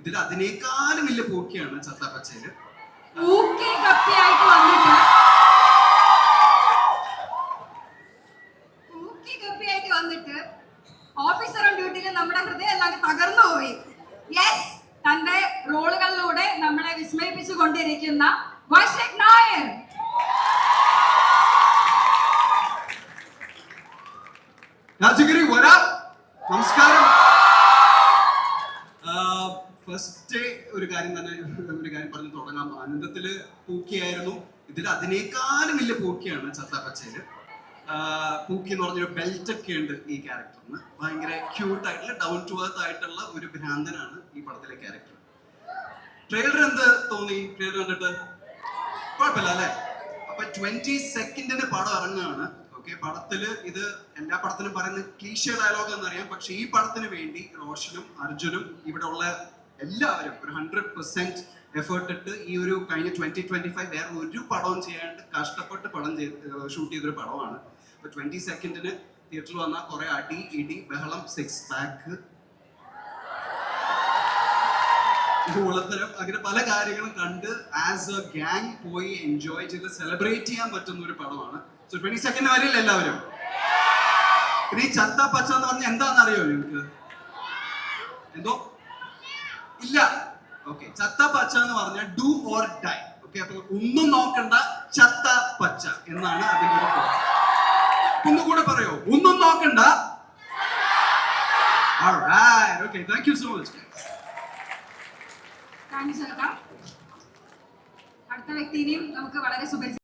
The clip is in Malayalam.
ഇതിൽ അതിനേക്കാളും വലിയ പൂക്കിയാണ് ചത്താപ്പച്ചയില്. വന്നിട്ട് ഓഫീസർ ഓൺ ഡ്യൂട്ടിയിൽ നമ്മുടെ ഹൃദയം എല്ലാം തകർന്നു പോയി. യെസ്, തന്റെ റോളുകളിലൂടെ നമ്മളെ വിസ്മയിപ്പിച്ചു കൊണ്ടിരിക്കുന്ന വൈശാഖ് നായർ. രാജഗിരി വരാ, നമസ്കാരം. ഫസ്റ്റ് ഒരു കാര്യം പറഞ്ഞു തുടങ്ങാം. ആനന്ദത്തില് പൂക്കിയായിരുന്നു. ഇതിൽ അതിനേക്കാളും വലിയ പൂക്കിയാണ് ചത്താപ്പച്ചയില്. പൂക്കി എന്ന് പറഞ്ഞൊരു ബെൽറ്റ് ഒക്കെ ഉണ്ട് ഈ ക്യാരക്ടറിന്. ഭയങ്കര ക്യൂട്ട് ആയിട്ടുള്ള ഡൗൺ ടു എർത്ത് ആയിട്ടുള്ള ഒരു ഭ്രാന്തനാണ് ഈ പടത്തിലെ ക്യാരക്ടർ. ട്രെയിലർ എന്ത് തോന്നി? ട്രെയിലർ കണ്ടിട്ട് കുഴപ്പമില്ല അല്ലെ? അപ്പൊ 22 പടം ഇറങ്ങുകയാണ്. ഓക്കെ, പടത്തില് ഇത് എല്ലാ പടത്തിലും പറയുന്ന ക്ലീഷേ ഡയലോഗ് എന്നറിയാം. പക്ഷെ ഈ പടത്തിന് വേണ്ടി റോഷനും അർജുനും ഇവിടെ ഉള്ള എല്ലാവരും ഒരു 100% എഫേർട്ട് ഇട്ട് ഈ ഒരു കഴിഞ്ഞ 2025 വേറെ ഒരു പടവും ചെയ്യാണ്ട് കഷ്ടപ്പെട്ട് ഷൂട്ട് ചെയ്തൊരു പടമാണ്. അപ്പൊ 22 തിയേറ്ററിൽ വന്ന കുറെ അടി ഇടി ബഹളം 6 പാക്ക് ഉളത്തരം അങ്ങനെ പല കാര്യങ്ങളും കണ്ട് ആസ് എ ഗ്യാങ് പോയി എൻജോയ് ചെയ്ത് സെലിബ്രേറ്റ് ചെയ്യാൻ പറ്റുന്ന ഒരു പടമാണ്. സോ 22 വരെയല്ല എല്ലാവരും. ഈ ചത്താപ്പച്ച എന്ന് പറഞ്ഞാൽ എന്താണെന്ന് അറിയോ നിങ്ങൾക്ക്? എന്തോ ഇല്ല. ഓക്കെ, ചത്താപ്പച്ച എന്ന് പറഞ്ഞാൽ ഡു ഓർ ഡൈ. ഓക്കെ, അപ്പൊ ഒന്നും നോക്കണ്ട ചത്താപ്പച്ച എന്നാണ് അതിന്റെ ഒരു പേര്. ഒന്നുകൂടെ പറയോ? ഒന്നും നോക്കണ്ട. Alright, okay, thank you so much. Thank you ചേട്ടാ. അടുത്ത വ്യക്തിനെയും നമുക്ക് വളരെ സുപരിചിതം.